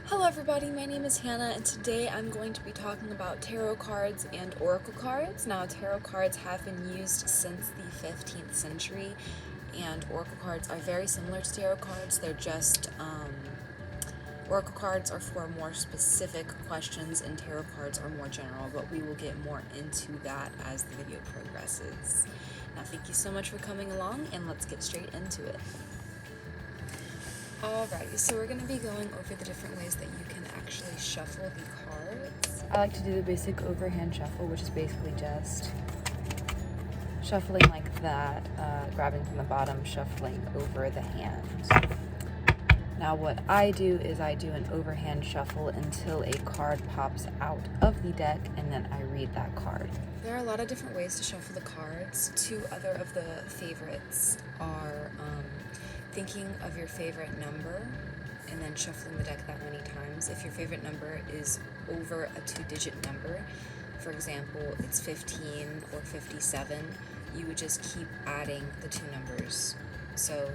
Hello everybody, my name is Hannah and today I'm going to be talking about tarot cards and oracle cards. Now tarot cards have been used since the 15th century and oracle cards are very similar to tarot cards. They're just, oracle cards are for more specific questions and tarot cards are more general, but we will get more into that as the video progresses. Now thank you so much for coming along and let's get straight into it. Alrighty, so we're going to be going over the different ways that you can actually shuffle the cards. I like to do the basic overhand shuffle, which is basically just shuffling like that, grabbing from the bottom, shuffling over the hand. Now what I do is I do an overhand shuffle until a card pops out of the deck and then I read that card. There are a lot of different ways to shuffle the cards. Two other of the favorites are thinking of your favorite number and then shuffling the deck that many times. If your favorite number is over a 2-digit number, for example, it's 15 or 57, you would just keep adding the two numbers. So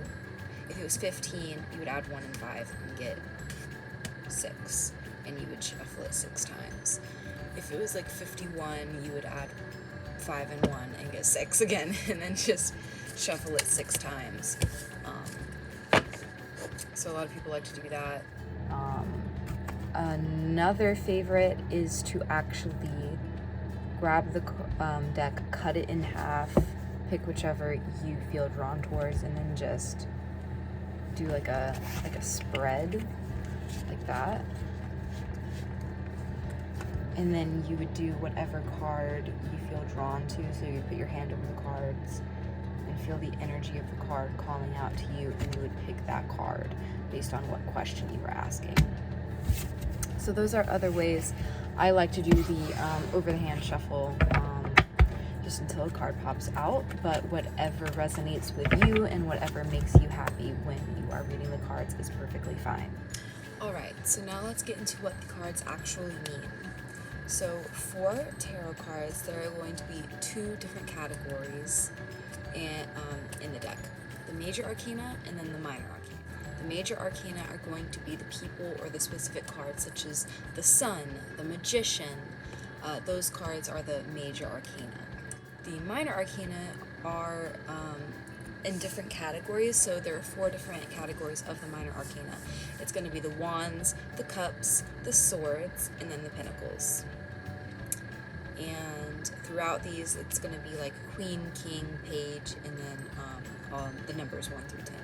if it was 15, you would add 1 and 5 and get 6, and you would shuffle it 6 times. If it was like 51, you would add 5 and 1 and get 6 again, and then just shuffle it 6 times. So a lot of people like to do that. Another favorite is to actually grab the deck, cut it in half, pick whichever you feel drawn towards, and then just do like a spread, like that. And then you would do whatever card you feel drawn to. So you put your hand over the cards and feel the energy of the card calling out to you, and you would pick that card based on what question you were asking. So those are other ways. I like to do the over the hand shuffle just until a card pops out, but whatever resonates with you and whatever makes you happy when you are reading the cards is perfectly fine. Alright, so now let's get into what the cards actually mean. So for tarot cards, there are going to be 2 different categories in the deck. The major arcana and then the minor arcana. The major arcana are going to be the people or the specific cards such as the sun, the magician. Those cards are the major arcana. The minor arcana are in different categories, so there are 4 different categories of the minor arcana. It's going to be the wands, the cups, the swords, and then the pentacles. And throughout these, it's going to be like queen, king, page, and then the numbers 1 through 10.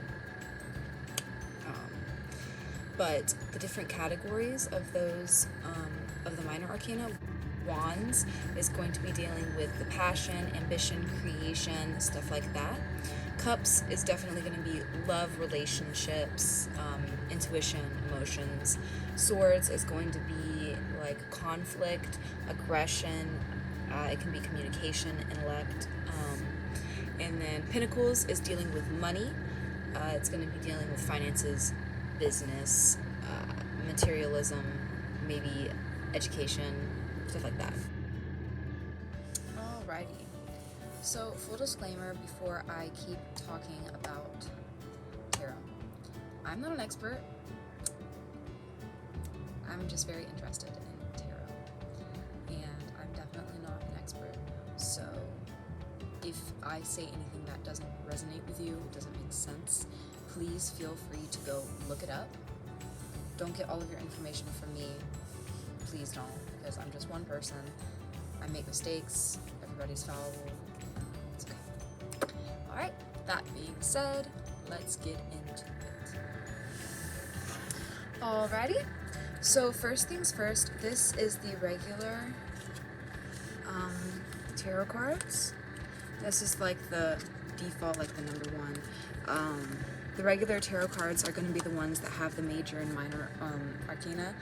But the different categories of those, of the minor arcana, wands is going to be dealing with the passion, ambition, creation, stuff like that. Cups is definitely going to be love, relationships, intuition, emotions. Swords is going to be like conflict, aggression, it can be communication, intellect. And then pentacles is dealing with money. It's going to be dealing with finances, business, materialism, maybe education, stuff like that. Alrighty. So, full disclaimer before I keep talking about tarot. I'm not an expert. I'm just very interested in tarot. And I'm definitely not an expert. So, if I say anything that doesn't resonate with you, doesn't make sense, please feel free to go look it up. Don't get all of your information from me. Please don't, because I'm just one person. I make mistakes. Everybody's fallible. It's okay. Alright, that being said, let's get into it. Alrighty, so first things first, this is the regular tarot cards. This is like the default, like the number 1. The regular tarot cards are going to be the ones that have the major and minor arcana,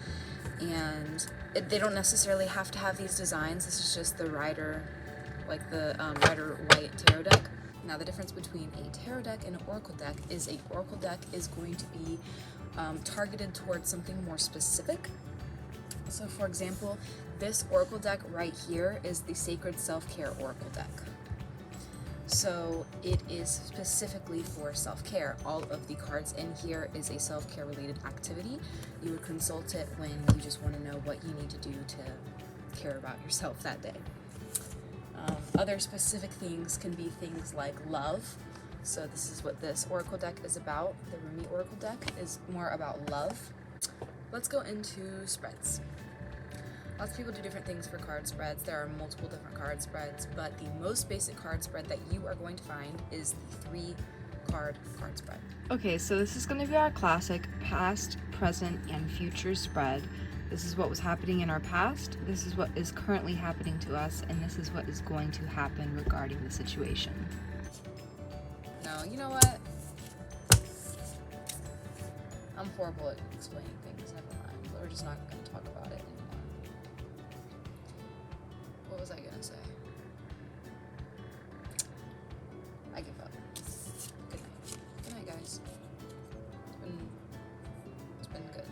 and they don't necessarily have to have these designs. This is just the Rider, like the Rider White tarot deck. Now the difference between a tarot deck and an oracle deck is an oracle deck is going to be targeted towards something more specific. So for example, this oracle deck right here is the Sacred Self-Care Oracle deck. So it is specifically for self-care. All of the cards in here is a self-care related activity. You would consult it when you just want to know what you need to do to care about yourself that day. Other specific things can be things like love. So this is what this Oracle deck is about. The Rumi Oracle deck is more about love. Let's go into spreads. Lots of people do different things for card spreads. There are multiple different card spreads, but the most basic card spread that you are going to find is the 3-card card spread. Okay, so this is going to be our classic past, present, and future spread. This is what was happening in our past, this is what is currently happening to us, and this is what is going to happen regarding the situation. No, you know what? I'm horrible at explaining things, never mind. We're just not going to talk about it anymore. What was I going to say? I give up. Good night. Good night, guys. It's been good.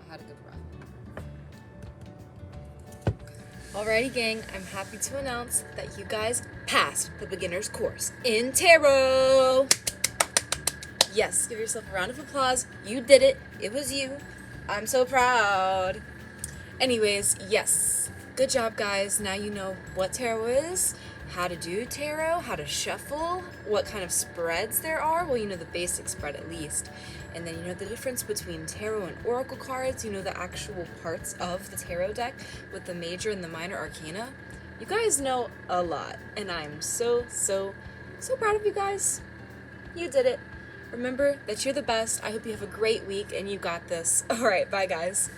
I had a good run. Alrighty, gang, I'm happy to announce that you guys passed the beginner's course in tarot. Yes, give yourself a round of applause. You did it. It was you. I'm so proud. Anyways, yes. Good job, guys. Now you know what tarot is, how to do tarot, how to shuffle, what kind of spreads there are. Well, you know the basic spread at least. And then you know the difference between tarot and oracle cards. You know the actual parts of the tarot deck with the major and the minor arcana. You guys know a lot. And I'm so proud of you guys. You did it. Remember that you're the best. I hope you have a great week and you got this. All right, bye, guys.